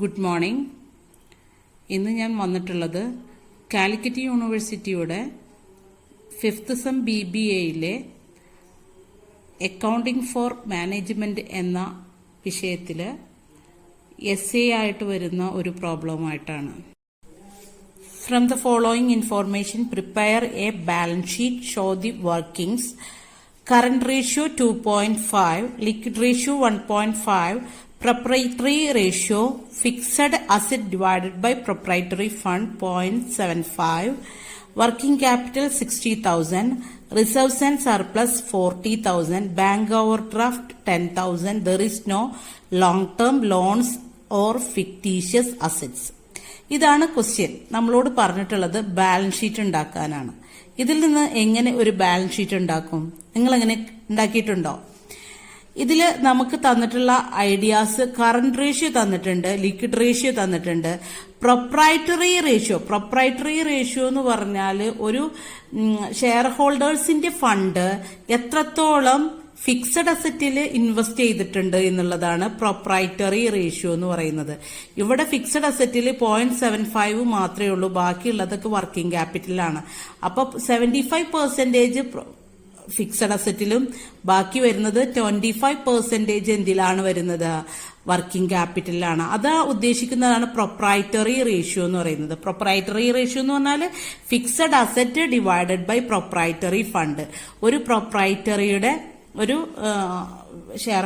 Good morning. ഇന്ന് ഞാൻ വന്നിട്ടുള്ളത് കാലിക്കറ്റ് യൂണിവേഴ്സിറ്റിയുടെ 5th സെം BBAയിലെ അക്കൗണ്ടിംഗ് ഫോർ മാനേജ്മെന്റ് എന്ന വിഷയത്തിൽ essay ആയിട്ട് വരുന്ന ഒരു പ്രോബ്ലമായിട്ടാണ്. From the following information, prepare a balance sheet, show the workings. Current ratio 2.5, liquid ratio 1.5, proprietary ratio, fixed asset divided by proprietary fund 0.75, working capital 60,000, reserves and surplus 40,000, bank overdraft 10,000. There is no long-term loans or fictitious assets. ഇതാണ് question. നമ്മളോട് പറഞ്ഞിട്ടുള്ളത് balance sheet ഉണ്ടാക്കാനാണ്. ഇതിൽ നിന്ന് എങ്ങനെ ഒരു balance sheet ഉണ്ടാക്കും? നിങ്ങൾ എങ്ങനെ ഉണ്ടാക്കിയിട്ടുണ്ടോ? ഇതിൽ നമുക്ക് തന്നിട്ടുള്ള ഐഡിയാസ് കറന്റ് റേഷ്യോ തന്നിട്ടുണ്ട്, ലിക്വിഡ് റേഷ്യോ തന്നിട്ടുണ്ട്, പ്രൊപ്രൈറ്ററി റേഷ്യോ എന്ന് പറഞ്ഞാൽ ഒരു ഷെയർ ഹോൾഡേഴ്സിന്റെ ഫണ്ട് എത്രത്തോളം ഫിക്സഡ് അസറ്റിൽ ഇൻവെസ്റ്റ് ചെയ്തിട്ടുണ്ട് എന്നുള്ളതാണ് പ്രൊപ്രൈറ്ററി റേഷ്യോ എന്ന് പറയുന്നത്. ഇവിടെ ഫിക്സഡ് അസറ്റിൽ 0.75 മാത്രമേ ഉള്ളൂ, ബാക്കിയുള്ളതൊക്കെ വർക്കിംഗ് ക്യാപിറ്റലാണ്. അപ്പൊ 75% ഫിക്സഡ് അസറ്റിലും ബാക്കി വരുന്നത് 25% എന്തിലാണ് വരുന്നത്? വർക്കിംഗ് ക്യാപിറ്റലിലാണ്. അത് ഉദ്ദേശിക്കുന്നതാണ് പ്രൊപ്രൈറ്ററി റേഷ്യോ എന്ന് പറയുന്നത്. പ്രൊപ്രൈറ്ററി റേഷ്യോ എന്ന് പറഞ്ഞാൽ fixed asset divided by proprietary fund. ഒരു പ്രൊപ്രൈറ്ററിയുടെ ഒരു ഷെയർ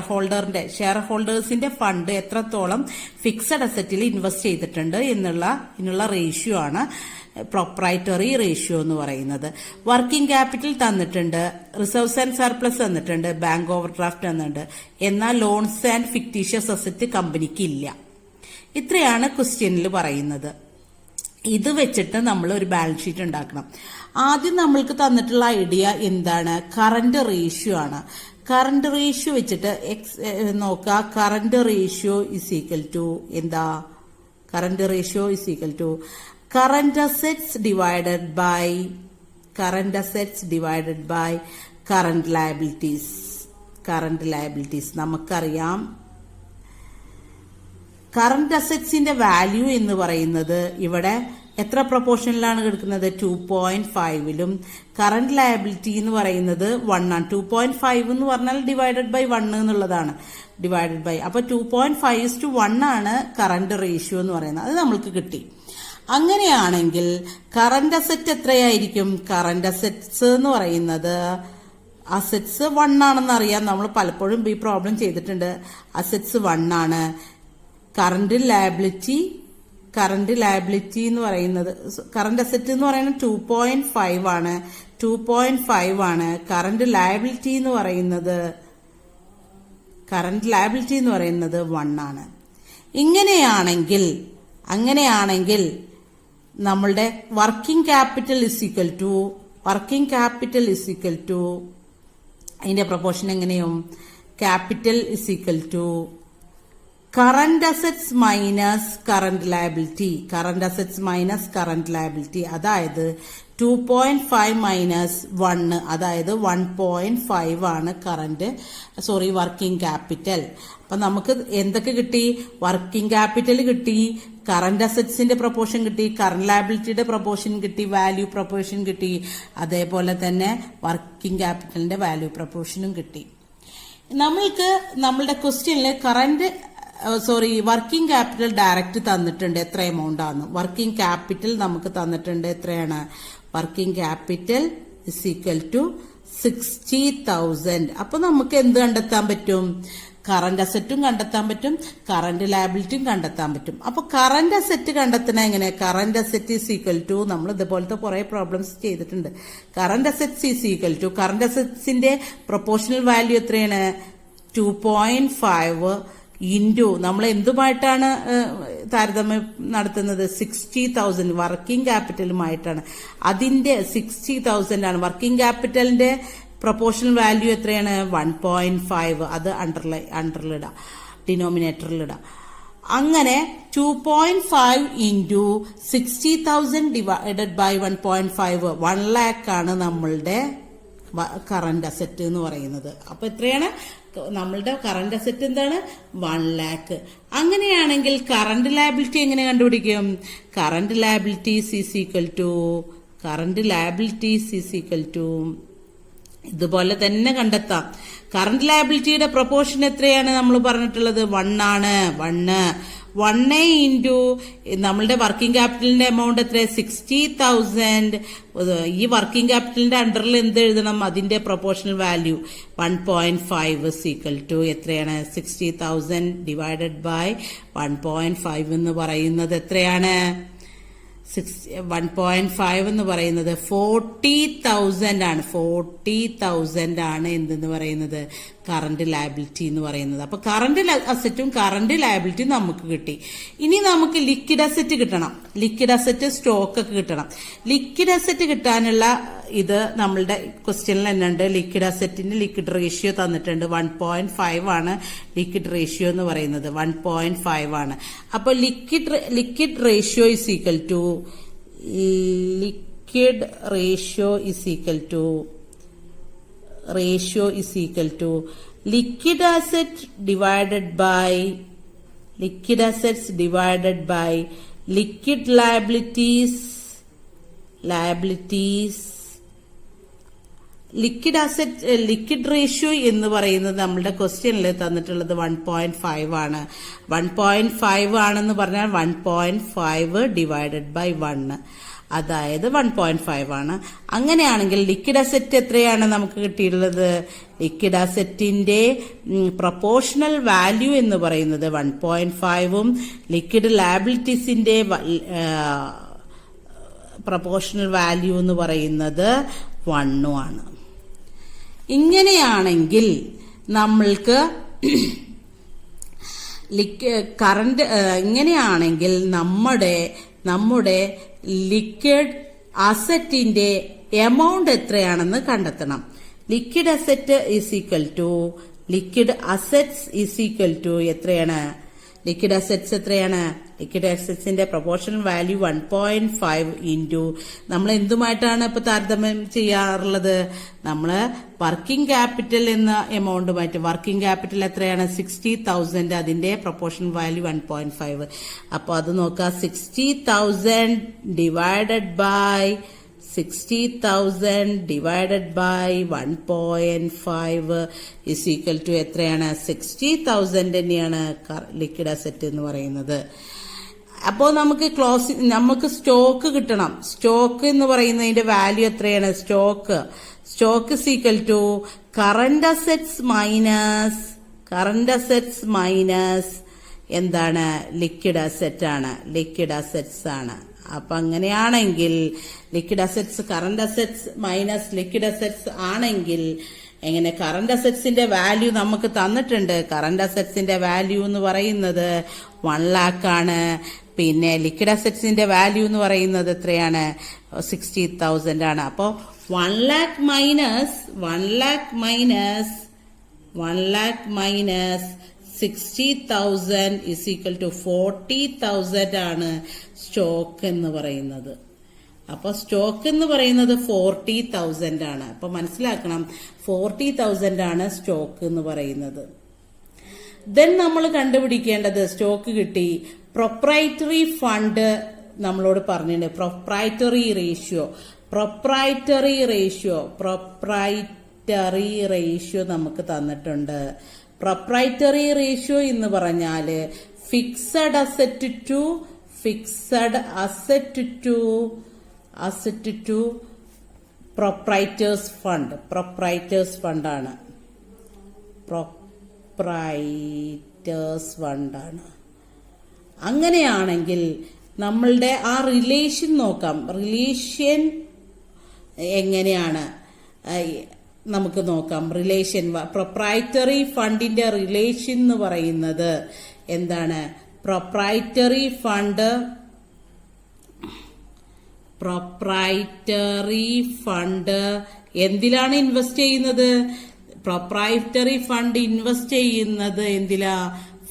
ഹോൾഡേഴ്സിന്റെ ഫണ്ട് എത്രത്തോളം ഫിക്സഡ് അസറ്റിൽ ഇൻവെസ്റ്റ് ചെയ്തിട്ടുണ്ട് എന്നുള്ള റേഷ്യോ ആണ് പ്രൊപ്രൈറ്ററി റേഷ്യോ എന്ന് പറയുന്നത്. വർക്കിംഗ് ക്യാപിറ്റൽ തന്നിട്ടുണ്ട്, റിസർവ്സ് ആൻഡ് സർപ്ലസ് തന്നിട്ടുണ്ട്, ബാങ്ക് ഓവർഡ്രാഫ്റ്റ് തന്നിട്ടുണ്ട്. എന്നാൽ ലോൺസ് ആൻഡ് ഫിക്ടീഷ്യസ് അസറ്റ് കമ്പനിക്ക് ഇല്ല. ഇത്രയാണ് ക്വസ്റ്റ്യനിൽ പറയുന്നത്. ഇത് വെച്ചിട്ട് നമ്മൾ ഒരു ബാലൻസ് ഷീറ്റ് ഉണ്ടാക്കണം. ആദ്യം നമ്മൾക്ക് തന്നിട്ടുള്ള ഐഡിയ എന്താണ്? കറന്റ് റേഷ്യോ ആണ്. കറന്റ് റേഷ്യോ വെച്ചിട്ട് നോക്കുക. Current ratio is equal to എന്താ? Current ratio is equal to current assets divided by current liabilities. നമുക്കറിയാം കറന്റ് അസെറ്റ്സിന്റെ വാല്യൂ എന്ന് പറയുന്നത് ഇവിടെ എത്ര പ്രൊപ്പോർഷനിലാണ് കിടക്കുന്നത്? 2.5ലും. കറന്റ് ലയബിലിറ്റി എന്ന് പറയുന്നത് 1 ആണ്. 2.5 എന്ന് പറഞ്ഞാൽ ഡിവൈഡഡ് ബൈ 1 എന്നുള്ളതാണ്. ഡിവൈഡഡ് ബൈ അപ്പൊ 2.5:1 ആണ് കറന്റ് റേഷ്യോ എന്ന് പറയുന്നത്. അത് നമ്മൾക്ക് കിട്ടി. അങ്ങനെയാണെങ്കിൽ കറന്റ് അസെറ്റ് എത്രയായിരിക്കും? കറന്റ് അസെറ്റ്സ് എന്ന് പറയുന്നത് അസെറ്റ്സ് 1 ആണെന്ന് അറിയാം. നമ്മൾ പലപ്പോഴും ഈ പ്രോബ്ലം ചെയ്തിട്ടുണ്ട്. അസെറ്റ്സ് 1 ആണ്. കറന്റ് ലയബിലിറ്റി എന്ന് പറയുന്നത് കറന്റ് അസെറ്റ് എന്ന് പറയുന്നത് 2.5 ആണ്. 2.5 ആണ്. കറന്റ് ലയബിലിറ്റി എന്ന് പറയുന്നത് 1 ആണ്. അങ്ങനെയാണെങ്കിൽ നമ്മളുടെ working capital is equal to അതിന്റെ പ്രൊപ്പോർഷൻ എങ്ങനെയും capital is equal to current assets minus current liability. അതായത് 2.5 മൈനസ് 1, അതായത് 1.5 ആണ് വർക്കിംഗ് ക്യാപിറ്റൽ. അപ്പൊ നമുക്ക് എന്തൊക്കെ കിട്ടി? വർക്കിംഗ് ക്യാപിറ്റൽ കിട്ടി, കറന്റ് അസെറ്റ്സിന്റെ പ്രൊപ്പോർഷൻ കിട്ടി, കറന്റ് ലയബിലിറ്റിയുടെ പ്രൊപ്പോർഷൻ കിട്ടി, വാല്യൂ പ്രൊപ്പോർഷൻ കിട്ടി, അതേപോലെ തന്നെ വർക്കിംഗ് ക്യാപിറ്റലിന്റെ വാല്യൂ പ്രൊപ്പോർഷനും കിട്ടി. നമ്മൾക്ക് നമ്മളുടെ ക്വസ്റ്റ്യനിൽ വർക്കിംഗ് ക്യാപിറ്റൽ ഡയറക്റ്റ് തന്നിട്ടുണ്ട്. എത്ര എമൗണ്ട് ആണ് വർക്കിംഗ് ക്യാപിറ്റൽ നമുക്ക് തന്നിട്ടുണ്ട്? എത്രയാണ്? Working capital is equal to 60,000. അപ്പൊ നമുക്ക് എന്ത് കണ്ടെത്താൻ പറ്റും? കറന്റ് അസറ്റും കണ്ടെത്താൻ പറ്റും, കറന്റ് ലയബിലിറ്റിയും കണ്ടെത്താൻ പറ്റും. അപ്പൊ കറന്റ് അസറ്റ് കണ്ടെത്തണ എങ്ങനെ? Current asset is equal to നമ്മൾ ഇതുപോലത്തെ കുറെ പ്രോബ്ലംസ് ചെയ്തിട്ടുണ്ട്. Current assets is equal to current അസറ്റ്സിന്റെ പ്രൊപ്പോർഷണൽ വാല്യൂ എത്രയാണ്? 2.5 ഇൻറ്റു നമ്മൾ എന്തുമായിട്ടാണ് താരതമ്യം നടത്തുന്നത്? 60,000 വർക്കിംഗ് ക്യാപിറ്റലുമായിട്ടാണ്. അതിന്റെ 60,000 ആണ്. വർക്കിംഗ് ക്യാപിറ്റലിന്റെ പ്രൊപ്പോർഷണൽ വാല്യൂ എത്രയാണ്? 1.5. അത് അണ്ടറിലിടാം, ഡിനോമിനേറ്ററിലിടാം. അങ്ങനെ 2.5 ഇൻറ്റു 60,000 ഡിവൈഡഡ് ബൈ 1.5 1 lakh ആണ് നമ്മളുടെ കറന്റ് അസറ്റ് എന്ന് പറയുന്നത്. അപ്പൊ എത്രയാണ് നമ്മളുടെ കറന്റ് അസറ്റ്? എന്താണ്? 1 lakh. അങ്ങനെയാണെങ്കിൽ കറന്റ് ലയബിലിറ്റി എങ്ങനെ കണ്ടുപിടിക്കും? Current liabilities is equal to ഇതുപോലെ തന്നെ കണ്ടെത്താം. കറന്റ് ലയബിലിറ്റിയുടെ പ്രൊപ്പോർഷൻ എത്രയാണ് നമ്മൾ പറഞ്ഞിട്ടുള്ളത്? 1 ആണ്. 1 ഇൻറ്റു നമ്മളുടെ വർക്കിംഗ് ക്യാപിറ്റലിന്റെ എമൗണ്ട് എത്ര? 60,000. ഈ വർക്കിംഗ് ക്യാപിറ്റലിന്റെ അണ്ടറിൽ എന്ത് എഴുതണം? അതിന്റെ പ്രൊപ്പോർഷണൽ വാല്യൂ 1.5 ഈക്വൽ ടു എത്രയാണ്? 60,000 ഡിവൈഡഡ് ബൈ 1.5 എന്ന് പറയുന്നത് എത്രയാണ്? 1.5 എന്ന് പറയുന്നത് 40,000 ആണ്. 40,000 ആണ് എന്തെന്ന് പറയുന്നത്? കറന്റ് ലയബിലിറ്റി എന്ന് പറയുന്നത്. അപ്പൊ കറന്റ് അസറ്റും കറന്റ് ലയബിലിറ്റിയും നമുക്ക് കിട്ടി. ഇനി നമുക്ക് ലിക്വിഡ് അസറ്റ് കിട്ടണം. ലിക്വിഡ് അസറ്റ്, സ്റ്റോക്ക് ഒക്കെ കിട്ടണം. ലിക്വിഡ് അസറ്റ് കിട്ടാനുള്ള ഇത് നമ്മളുടെ ക്വസ്റ്റ്യനിൽ തന്നെ ഉണ്ട്. ലിക്വിഡ് അസറ്റിന്റെ ലിക്വിഡ് റേഷ്യോ തന്നിട്ടുണ്ട്. 1.5 ആണ് ലിക്വിഡ് റേഷ്യോ എന്ന് പറയുന്നത്. 1.5 ആണ്. അപ്പൊ liquid ratio is equal to liquid assets divided by liquid liabilities. Liquid ratio എന്ന് പറയുന്നത് നമ്മളുടെ ക്വസ്റ്റ്യനിൽ തന്നിട്ടുള്ളത് 1.5 ആണ്. 1.5 ആണെന്ന് പറഞ്ഞാൽ 1.5 ഡിവൈഡഡ് ബൈ 1, അതായത് 1.5 ആണ്. അങ്ങനെയാണെങ്കിൽ ലിക്വിഡ് അസറ്റ് എത്രയാണ് നമുക്ക് കിട്ടിയിട്ടുള്ളത്? ലിക്വിഡ് അസറ്റിന്റെ പ്രൊപ്പോർഷണൽ വാല്യൂ എന്ന് പറയുന്നത് 1.5ഉം ലിക്വിഡ് ലയബിലിറ്റീസിന്റെ പ്രൊപ്പോർഷണൽ വാല്യൂ എന്ന് പറയുന്നത് 1ഉം ആണ്. ഇങ്ങനെയാണെങ്കിൽ നമ്മൾക്ക് ഇങ്ങനെയാണെങ്കിൽ നമ്മുടെ ലിക്വിഡ് അസറ്റിന്റെ എമൗണ്ട് എത്രയാണെന്ന് കണ്ടെത്തണം. Liquid asset is equal to എത്രയാണ്? ലിക്വിഡ് അസറ്റ്സ് എത്രയാണ്? ലിക്വിഡ് അസറ്റ്സിന്റെ പ്രൊപ്പോർഷണൽ വാല്യൂ 1.5 ഇൻറ്റു നമ്മൾ എന്തുമായിട്ടാണ് ഇപ്പൊ താരതമ്യം ചെയ്യാറുള്ളത്? നമ്മള് വർക്കിംഗ് ക്യാപിറ്റൽ എന്ന എമൗണ്ടുമായിട്ട്. വർക്കിംഗ് ക്യാപിറ്റൽ എത്രയാണ്? 60,000. അതിന്റെ പ്രൊപ്പോർഷണൽ വാല്യൂ 1.5. അപ്പൊ അത് നോക്കാം. 60,000 divided by 1.5 is equal to എത്രയാണ്? 60,000 തന്നെയാണ് ലിക്വിഡ് അസറ്റ് എന്ന് പറയുന്നത്. അപ്പോ നമുക്ക് സ്റ്റോക്ക് കിട്ടണം. സ്റ്റോക്ക് എന്ന് പറയുന്നതിന്റെ വാല്യൂ എത്രയാണ്? Stock is equal to current assets minus എന്താണ്? ലിക്വിഡ് അസറ്റ്സ് ആണ്. അപ്പൊ അങ്ങനെയാണെങ്കിൽ liquid assets current assets minus liquid assets ആണെങ്കിൽ എങ്ങനെ? കറന്റ് അസറ്റ്സിന്റെ വാല്യൂ നമുക്ക് തന്നിട്ടുണ്ട്. കറന്റ് അസറ്റ്സിന്റെ വാല്യൂ എന്ന് പറയുന്നത് 1 lakh ആണ്. പിന്നെ ലിക്വിഡ് അസറ്റ്സിന്റെ വാല്യൂ എന്ന് പറയുന്നത് എത്രയാണ്? 60,000 ആണ്. അപ്പോ 1 lakh minus 60,000 is equal to 40,000 ആണ് സ്റ്റോക്ക് എന്ന് പറയുന്നത്. അപ്പൊ സ്റ്റോക്ക് എന്ന് പറയുന്നത് 40,000 ആണ്. അപ്പൊ മനസ്സിലാക്കണം, 40,000 ആണ് സ്റ്റോക്ക് എന്ന് പറയുന്നത്. ദെൻ നമ്മൾ കണ്ടുപിടിക്കേണ്ടത്, സ്റ്റോക്ക് കിട്ടി, പ്രൊപ്രൈറ്ററി ഫണ്ട് നമ്മളോട് പറഞ്ഞിട്ടുണ്ട്. പ്രൊപ്രൈറ്ററി റേഷ്യോ നമുക്ക് തന്നിട്ടുണ്ട്. പ്രൊപ്രൈറ്ററി റേഷ്യോ എന്ന് പറഞ്ഞാല് ഫിക്സഡ് അസറ്റ് ടു പ്രൊപ്രൈറ്റേഴ്സ് ഫണ്ടാണ്. അങ്ങനെയാണെങ്കിൽ നമ്മളുടെ ആ റിലേഷൻ നോക്കാം. റിലേഷൻ എങ്ങനെയാണ് നമുക്ക് നോക്കാം. റിലേഷൻ പ്രൊപ്രൈറ്ററി ഫണ്ടിന്റെ റിലേഷൻ എന്ന് പറയുന്നത് എന്താണ്? പ്രൊപ്രൈറ്ററി ഫണ്ട് എന്തിലാണ് ഇൻവെസ്റ്റ് ചെയ്യുന്നത്? പ്രൊപ്രൈറ്ററി ഫണ്ട് ഇൻവെസ്റ്റ് ചെയ്യുന്നത് എന്തിലാ?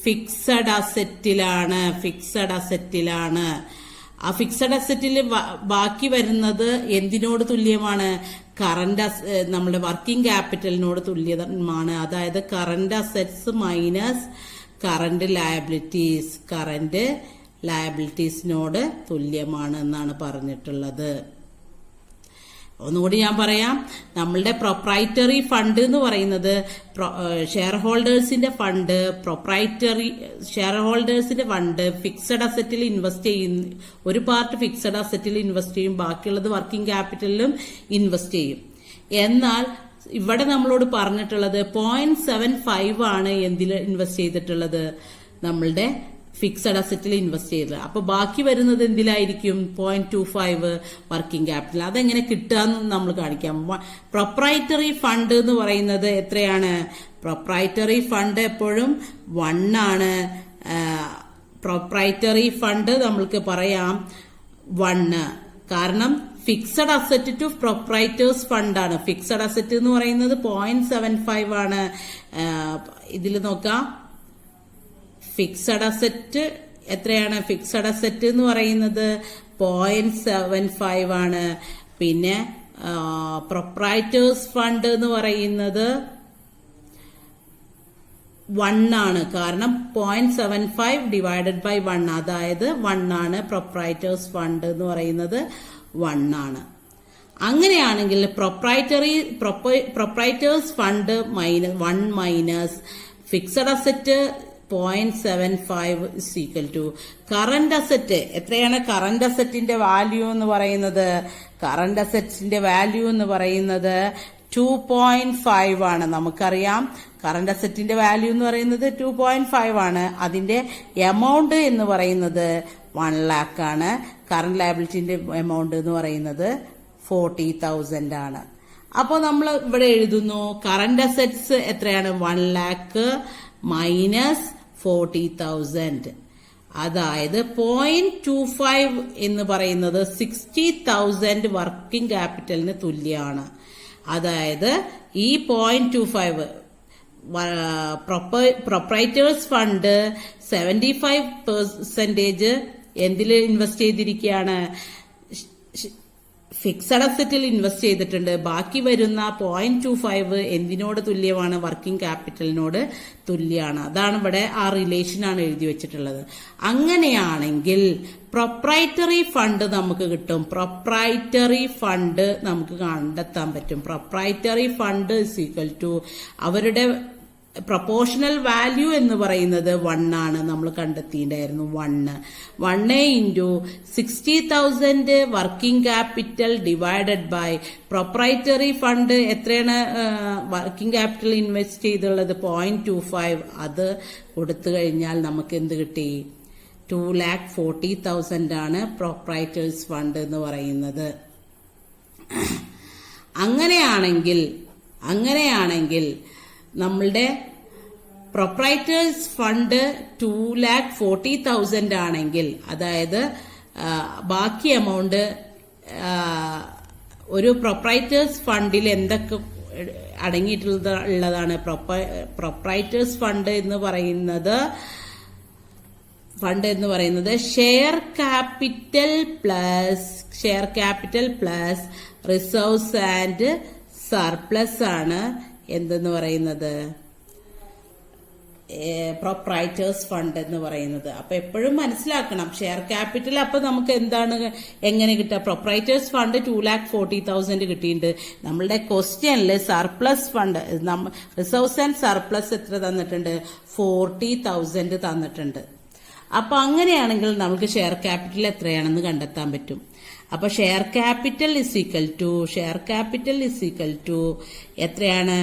ഫിക്സഡ് അസറ്റിലാണ്. ആ ഫിക്സഡ് അസറ്റിൽ ബാക്കി വരുന്നത് എന്തിനോട് തുല്യമാണ്? നമ്മുടെ വർക്കിംഗ് ക്യാപിറ്റലിനോട് തുല്യമാണ്. അതായത് കറന്റ് അസറ്റ്സ് മൈനസ് കറന്റ് ലയബിലിറ്റീസിനോട് തുല്യമാണ് എന്നാണ് പറഞ്ഞിട്ടുള്ളത്. ഒന്നുകൂടി ഞാൻ പറയാം. നമ്മളുടെ പ്രൊപ്രൈറ്ററി ഫണ്ട് എന്ന് പറയുന്നത് ഷെയർ ഹോൾഡേഴ്സിന്റെ ഫണ്ട് ഫിക്സഡ് അസറ്റിൽ ഇൻവെസ്റ്റ് ചെയ്യും. ഒരു പാർട്ട് ഫിക്സഡ് അസറ്റിൽ ഇൻവെസ്റ്റ് ചെയ്യും, ബാക്കിയുള്ളത് വർക്കിംഗ് ക്യാപിറ്റലിലും ഇൻവെസ്റ്റ് ചെയ്യും. എന്നാൽ ഇവിടെ നമ്മളോട് പറഞ്ഞിട്ടുള്ളത് 0.75 ആണ് എന്തിൽ ഇൻവെസ്റ്റ് ചെയ്തിട്ടുള്ളത്, നമ്മളുടെ ഫിക്സഡ് അസറ്റിൽ ഇൻവെസ്റ്റ് ചെയ്തത്. അപ്പൊ ബാക്കി വരുന്നത് എന്തിലായിരിക്കും? 0.25 വർക്കിംഗ് ക്യാപിറ്റൽ. അതെങ്ങനെ കിട്ടുകയെന്ന് നമ്മൾ കാണിക്കാം. പ്രൊപ്രൈറ്ററി ഫണ്ട് എന്ന് പറയുന്നത് എത്രയാണ്? പ്രൊപ്രൈറ്ററി ഫണ്ട് എപ്പോഴും 1 ആണ്. പ്രൊപ്രൈറ്ററി ഫണ്ട് നമ്മൾക്ക് പറയാം 1, കാരണം ഫിക്സഡ് അസറ്റ് ടു പ്രൊപ്രൈറ്റേഴ്സ് ഫണ്ടാണ്. ഫിക്സഡ് അസറ്റ് എന്ന് പറയുന്നത് 0.75 ആണ്. ഇതിൽ നോക്കാം, ഫിക്സഡ് അസറ്റ് എത്രയാണ്? ഫിക്സഡ് അസറ്റ് എന്ന് പറയുന്നത് 0.75 ആണ്. പിന്നെ പ്രൊപ്രൈറ്റേഴ്സ് ഫണ്ട് എന്ന് പറയുന്നത് 1 ആണ്, കാരണം 0.75 ഡിവൈഡഡ് ബൈ 1, അതായത് 1 ആണ്. പ്രൊപ്രൈറ്റേഴ്സ് ഫണ്ട് എന്ന് പറയുന്നത് 1 ആണ്. അങ്ങനെയാണെങ്കിൽ proprietors fund 1 minus fixed asset 0.75 is equal to current asset. എത്രയാണ് കറന്റ് അസറ്റിന്റെ വാല്യൂ എന്ന് പറയുന്നത്? കറന്റ് അസറ്റ്സിന്റെ വാല്യൂ എന്ന് പറയുന്നത് 2.5 ആണ്. നമുക്കറിയാം കറന്റ് അസറ്റിന്റെ വാല്യൂ എന്ന് പറയുന്നത് 2.5 ആണ്. അതിന്റെ എമൗണ്ട് എന്ന് പറയുന്നത് 1 lakh ആണ്. കറന്റ് ലയബിലിറ്റിന്റെ എമൗണ്ട് എന്ന് പറയുന്നത് 40,000 ആണ്. അപ്പോൾ നമ്മൾ ഇവിടെ എഴുതുന്നു കറന്റ് അസറ്റ്സ് എത്രയാണ്? 1 lakh മൈനസ് 40,000. അതായത് 0.25 എന്ന് പറയുന്നത് 60,000 വർക്കിംഗ് ക്യാപിറ്റലിന് തുല്യമാണ്. അതായത് ഈ 0.25 പ്രൊപ്രൈറ്റേഴ്സ് ഫണ്ട് 75% എന്തിൽ ഇൻവെസ്റ്റ് ചെയ്തിരിക്കുകയാണ്? ഫിക്സഡ് അസറ്റിൽ ഇൻവെസ്റ്റ് ചെയ്തിട്ടുണ്ട്. ബാക്കി വരുന്ന 0.25 എന്തിനോട് തുല്യമാണ്? വർക്കിംഗ് ക്യാപിറ്റലിനോട് തുല്യമാണ്. അതാണ് ഇവിടെ ആ റിലേഷനാണ് എഴുതി വെച്ചിട്ടുള്ളത്. അങ്ങനെയാണെങ്കിൽ പ്രൊപ്രൈറ്ററി ഫണ്ട് നമുക്ക് കിട്ടും. പ്രൊപ്രൈറ്ററി ഫണ്ട് നമുക്ക് കണ്ടെത്താൻ പറ്റും. Proprietary fund is equal to അവരുടെ പ്രൊപ്പോർഷണൽ വാല്യൂ എന്ന് പറയുന്നത് 1 ആണ്. നമ്മൾ കണ്ടെത്തിയിട്ടുണ്ടായിരുന്നു 1 into 60,000 working capital divided by proprietary fund എത്രയാണ് വർക്കിംഗ് ക്യാപിറ്റൽ ഇൻവെസ്റ്റ് ചെയ്തുള്ളത്? 0.25. അത് കൊടുത്തു കഴിഞ്ഞാൽ നമുക്ക് എന്ത് കിട്ടി? 2,40,000 ആണ് പ്രൊപ്രൈറ്റേഴ്സ് ഫണ്ട് എന്ന് പറയുന്നത്. അങ്ങനെയാണെങ്കിൽ നമ്മളുടെ പ്രൊപ്രൈറ്റേഴ്സ് ഫണ്ട് 2,40,000 ആണെങ്കിൽ, അതായത് ബാക്കി എമൗണ്ട് ഒരു പ്രൊപ്രൈറ്റേഴ്സ് ഫണ്ടിൽ എന്തൊക്കെ അടങ്ങിയിട്ടുള്ളതാണ്? പ്രൊപ്രൈറ്റേഴ്സ് ഫണ്ട് എന്ന് പറയുന്നത് share capital plus reserves and surplus ആണ്. എന്തെന്ന് പറയുന്നത്? പ്രൊപ്രൈറ്റേഴ്സ് ഫണ്ട് എന്ന് പറയുന്നത്. അപ്പൊ എപ്പോഴും മനസ്സിലാക്കണം ഷെയർ ക്യാപിറ്റൽ. അപ്പൊ നമുക്ക് എങ്ങനെ കിട്ടുക? പ്രൊപ്രൈറ്റേഴ്സ് ഫണ്ട് 2,40,000 കിട്ടിയിട്ടുണ്ട്. നമ്മളുടെ ക്വസ്റ്റ്യനിൽ surplus fund reserves and surplus എത്ര തന്നിട്ടുണ്ട്? 40,000 തന്നിട്ടുണ്ട്. അപ്പൊ അങ്ങനെയാണെങ്കിൽ നമുക്ക് ഷെയർ ക്യാപിറ്റൽ എത്രയാണെന്ന് കണ്ടെത്താൻ പറ്റും. അപ്പൊ share capital is equal to എത്രയാണ്?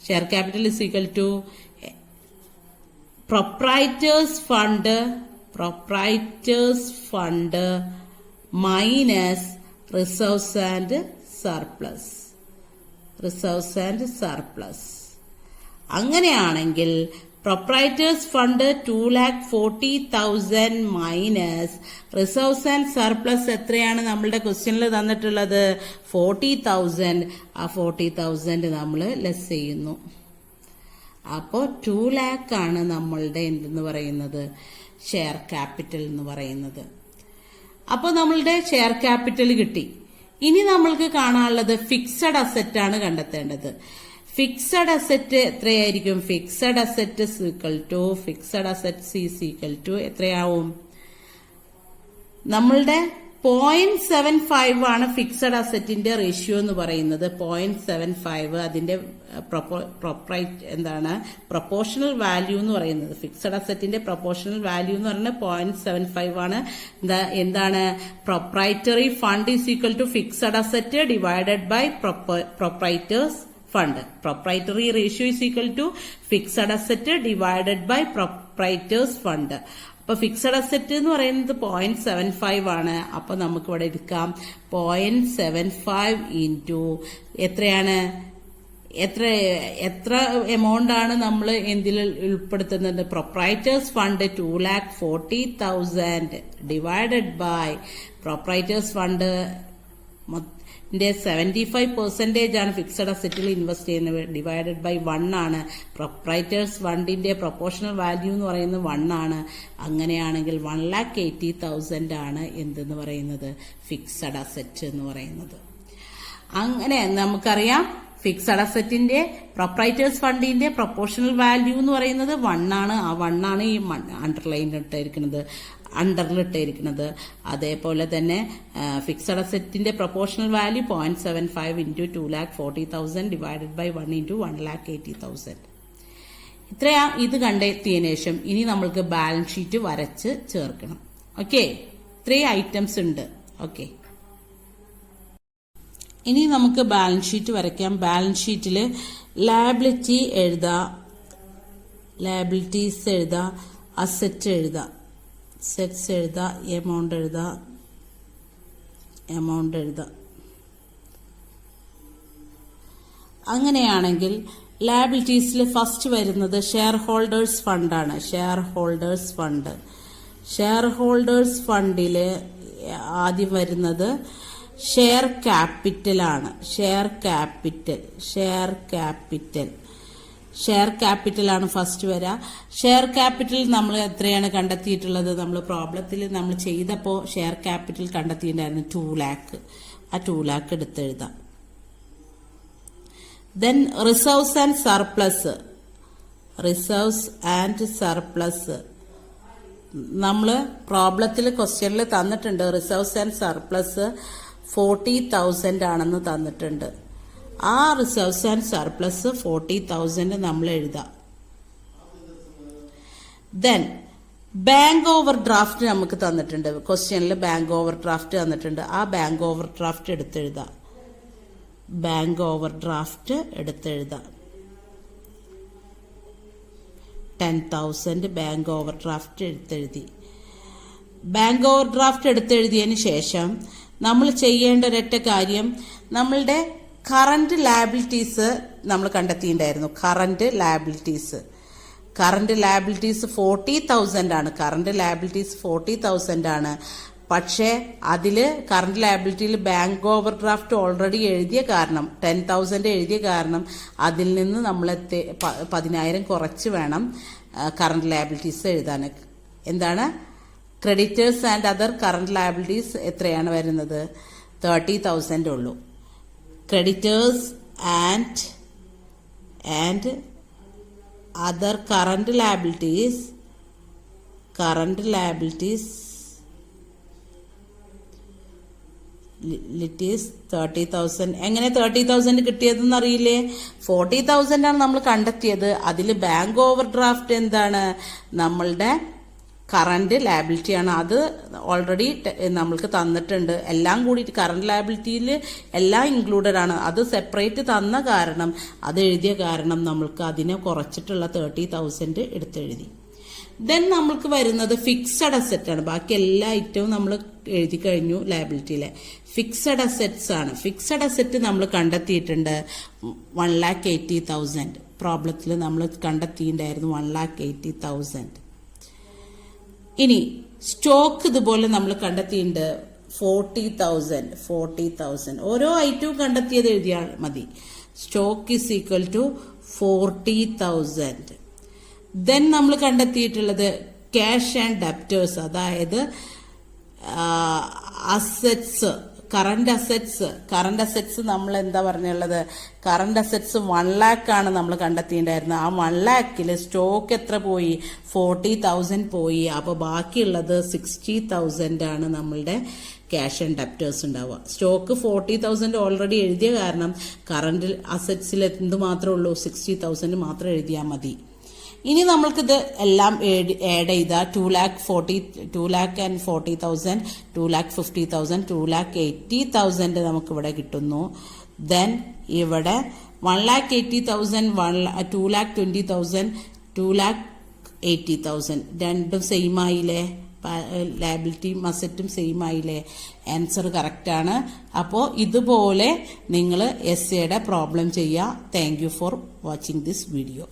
Share capital is equal to proprietors fund minus reserves and surplus. അങ്ങനെയാണെങ്കിൽ proprietors fund 2,40,000 minus reserves and surplus എത്രയാണ് നമ്മളുടെ ക്വസ്റ്റ്യനിൽ തന്നിട്ടുള്ളത്? 40,000. ആ 40,000 നമ്മൾ ലെസ് ചെയ്യുന്നു. അപ്പോൾ 2 lakh ആണ് നമ്മളുടെ എന്തെന്ന് പറയുന്നത്? ഷെയർ ക്യാപിറ്റൽ എന്ന് പറയുന്നത്. അപ്പോൾ നമ്മളുടെ ഷെയർ ക്യാപിറ്റൽ കിട്ടി. ഇനി നമ്മൾക്ക് കാണാനുള്ളത് ഫിക്സഡ് അസറ്റ് ആണ് കണ്ടെത്തേണ്ടത്. ഫിക്സഡ് അസറ്റ് എത്രയായിരിക്കും? Fixed asset fixed assets is equal to എത്രയാവും? നമ്മളുടെ 0.75 ആണ് ഫിക്സഡ് അസറ്റിന്റെ റേഷ്യോ എന്ന് പറയുന്നത്. 0.75 അതിന്റെ പ്രൊപ്പോർഷണൽ വാല്യൂ എന്ന് പറയുന്നത്. ഫിക്സഡ് അസറ്റിന്റെ പ്രൊപ്പോർഷണൽ വാല്യൂ എന്ന് പറയുന്നത് 0.75 ആണ്. എന്താണ്? Proprietary fund is equal to fixed asset divided by proprietors fund. Proprietary ratio is equal to fixed asset divided by proprietors fund. അപ്പൊ ഫിക്സഡ് അസറ്റ് എന്ന് പറയുന്നത് 0.75 ആണ്. അപ്പൊ നമുക്ക് ഇവിടെ എടുക്കാം 0.75 ഇൻറ്റു എത്രയാണ്? എത്ര എമൗണ്ട് ആണ് നമ്മൾ എന്തിൽ ഉൾപ്പെടുത്തുന്നത്? Proprietors fund 2,40,000 divided by proprietors fund 75% ആണ് ഫിക്സഡ് അസറ്റിൽ ഇൻവെസ്റ്റ് ചെയ്യുന്നത്. ഡിവൈഡഡ് ബൈ 1 ആണ്. പ്രൊപ്രൈറ്റേഴ്സ് ഫണ്ടിന്റെ പ്രൊപ്പോർഷണൽ വാല്യൂ എന്ന് പറയുന്നത് 1 ആണ്. അങ്ങനെയാണെങ്കിൽ 1,80,000 ആണ് എന്തെന്ന് പറയുന്നത്? ഫിക്സഡ് അസറ്റ് എന്ന് പറയുന്നത്. അങ്ങനെ നമുക്കറിയാം ഫിക്സഡ് അസറ്റിന്റെ പ്രൊപ്രൈറ്റേഴ്സ് ഫണ്ടിന്റെ പ്രൊപ്പോർഷണൽ വാല്യൂ എന്ന് പറയുന്നത് 1 ആണ്. ആ 1 ആണ് ഈ അണ്ടറിലിട്ടിരിക്കുന്നത്. അതേപോലെ തന്നെ ഫിക്സഡ് അസറ്റിന്റെ proportional value 0.75 into 2,40,000 divided by 1 into 1,80,000. ഇത്രയാ. ഇത് കണ്ടെത്തിയതിനു ശേഷം ഇനി നമ്മൾക്ക് ബാലൻസ് ഷീറ്റ് വരച്ച് ചേർക്കണം. ഓക്കെ, ഇത്രയും ഐറ്റംസ് ഉണ്ട്. ഓക്കെ, ഇനി നമുക്ക് ബാലൻസ് ഷീറ്റ് വരയ്ക്കാം. ബാലൻസ് ഷീറ്റിൽ ലയബിലിറ്റി എഴുതാം, ലയബിലിറ്റീസ് എഴുതാം, അസറ്റ് എഴുതാം, സെറ്റ്സ് എഴുതാം, എമൗണ്ട് എഴുതാം. അങ്ങനെയാണെങ്കിൽ ലയബിലിറ്റീസിൽ ഫസ്റ്റ് വരുന്നത് ഷെയർ ഹോൾഡേഴ്സ് ഫണ്ടാണ്. ഷെയർ ഹോൾഡേഴ്സ് ഫണ്ടില് ആദ്യം വരുന്നത് ഷെയർ ക്യാപിറ്റലാണ്. ഷെയർ ക്യാപിറ്റൽ ആണ് ഫസ്റ്റ് വരിക. ഷെയർ ക്യാപിറ്റൽ നമ്മൾ എത്രയാണ് കണ്ടെത്തിയിട്ടുള്ളത്? നമ്മൾ പ്രോബ്ലത്തിൽ നമ്മൾ ചെയ്തപ്പോൾ ഷെയർ ക്യാപിറ്റൽ കണ്ടെത്തിയിട്ടുണ്ടായിരുന്നു 2 lakh. ആ 2 lakh എടുത്തെഴുതാം. ദെൻ റിസർവ്സ് ആൻഡ് സർപ്ലസ് നമ്മൾ പ്രോബ്ലത്തിൽ ക്വസ്റ്റ്യനിൽ തന്നിട്ടുണ്ട്. റിസർവ്സ് ആൻഡ് സർപ്ലസ് 40,000 ആണെന്ന് തന്നിട്ടുണ്ട്. ആ റിസർവ്സ് ആൻഡ് സർപ്ലസ് 40,000 നമ്മൾ എഴുതാം. ദെൻ ബാങ്ക് ഓവർ ഡ്രാഫ്റ്റ് നമുക്ക് തന്നിട്ടുണ്ട്. ക്വസ്റ്റ്യനിൽ ബാങ്ക് ഓവർ ഡ്രാഫ്റ്റ് തന്നിട്ടുണ്ട്. ആ ബാങ്ക് ഓവർ ഡ്രാഫ്റ്റ് എടുത്തെഴുതാം. 10,000 ബാങ്ക് ഓവർ ഡ്രാഫ്റ്റ് എടുത്തെഴുതി. ബാങ്ക് ഓവർ ഡ്രാഫ്റ്റ് എടുത്തെഴുതിയതിന് ശേഷം നമ്മൾ ചെയ്യേണ്ട ഒരൊറ്റ കാര്യം, നമ്മളുടെ കറന്റ് ലയബിലിറ്റീസ് നമ്മൾ കണ്ടെത്തിയിട്ടുണ്ടായിരുന്നു. കറന്റ് ലയബിലിറ്റീസ് 40,000 ആണ്. കറന്റ് ലയബിലിറ്റീസ് 40,000 ആണ്. പക്ഷേ അതില് കറന്റ് ലയബിലിറ്റിയിൽ ബാങ്ക് ഓവർ ഡ്രാഫ്റ്റ് ഓൾറെഡി എഴുതിയ കാരണം 10,000 എഴുതിയ കാരണം അതിൽ നിന്ന് നമ്മൾ 10,000 കുറച്ച് വേണം കറന്റ് ലയബിലിറ്റീസ് എഴുതാൻ. എന്താണ്? Creditors and other current liabilities എത്രയാണ് വരുന്നത്? 30,000 ഉള്ളൂ. Creditors and other current liabilities 30,000. എങ്ങനെ 30,000 കിട്ടിയതെന്ന് അറിയില്ലേ? 40,000 ആണ് നമ്മൾ കണ്ടെത്തിയത്. അതിൽ ബാങ്ക് ഓവർ ഡ്രാഫ്റ്റ് എന്താണ്? നമ്മളുടെ കറന്റ് ലയബിലിറ്റി ആണ്. അത് ഓൾറെഡി നമ്മൾക്ക് തന്നിട്ടുണ്ട്. എല്ലാം കൂടി കറന്റ് ലയബിലിറ്റിയിൽ എല്ലാം ഇൻക്ലൂഡഡ് ആണ്. അത് സെപ്പറേറ്റ് തന്ന കാരണം, അത് എഴുതിയ കാരണം നമ്മൾക്ക് അതിനെ കുറച്ചിട്ടുള്ള 30,000 എടുത്തെഴുതി. ദെൻ നമ്മൾക്ക് വരുന്നത് ഫിക്സഡ് അസറ്റ് ആണ്. ബാക്കി എല്ലാ ഐറ്റവും നമ്മൾ എഴുതി കഴിഞ്ഞു. ലയബിലിറ്റിയിലെ ഫിക്സഡ് അസറ്റ്സ് ആണ്. ഫിക്സഡ് അസറ്റ് നമ്മൾ കണ്ടെത്തിയിട്ടുണ്ട് 1,80,000. പ്രോബ്ലത്തിൽ നമ്മൾ കണ്ടെത്തിയിട്ടുണ്ടായിരുന്നു 1,80,000. ഇനി സ്റ്റോക്ക് ഇതുപോലെ നമ്മൾ കണ്ടെത്തിയിട്ടുണ്ട് 40,000. ഓരോ ഐറ്റവും കണ്ടെത്തിയത് എഴുതിയാൽ മതി. Stock is equal to 40,000. Then നമ്മൾ കണ്ടെത്തിയിട്ടുള്ളത് ക്യാഷ് ആൻഡ് ഡെപ്റ്റേഴ്സ്, അതായത് അസറ്റ്സ് കറണ്ട് അസറ്റ്സ് നമ്മൾ എന്താ പറഞ്ഞുള്ളത്, കറണ്ട് അസറ്റ്സ് 1 lakh ആണ് നമ്മൾ കണ്ടെത്തിയിട്ടുണ്ടായിരുന്നത്. ആ 1 lakhല് സ്റ്റോക്ക് എത്ര പോയി, 40,000 പോയി. അപ്പോൾ ബാക്കിയുള്ളത് 60,000 ആണ് നമ്മളുടെ ക്യാഷ് ആൻഡ് ഡെപ്റ്റേഴ്സ് ഉണ്ടാവുക. സ്റ്റോക്ക് 40,000 ഓൾറെഡി എഴുതിയ കാരണം കറണ്ട് അസറ്റ്സിൽ എന്ത് മാത്രമേ ഉള്ളൂ, 60,000 മാത്രം എഴുതിയാൽ മതി. ഇനി നമ്മൾക്കിത് എല്ലാം ആഡ് ചെയ്താൽ 2,40,000, 2,50,000, 2,80,000 നമുക്കിവിടെ കിട്ടുന്നു. ദെൻ ഇവിടെ 1,80,000, 2,20,000, 2,80,000 രണ്ടും സെയിം ആയില്ലേ, ലയബിലിറ്റിയും അസറ്റും സെയിം ആയില്ലേ. ആൻസർ കറക്റ്റ് ആണ്. അപ്പോൾ ഇതുപോലെ നിങ്ങൾ എസ്സേയുടെ പ്രോബ്ലം ചെയ്യുക. Thank you for watching this video.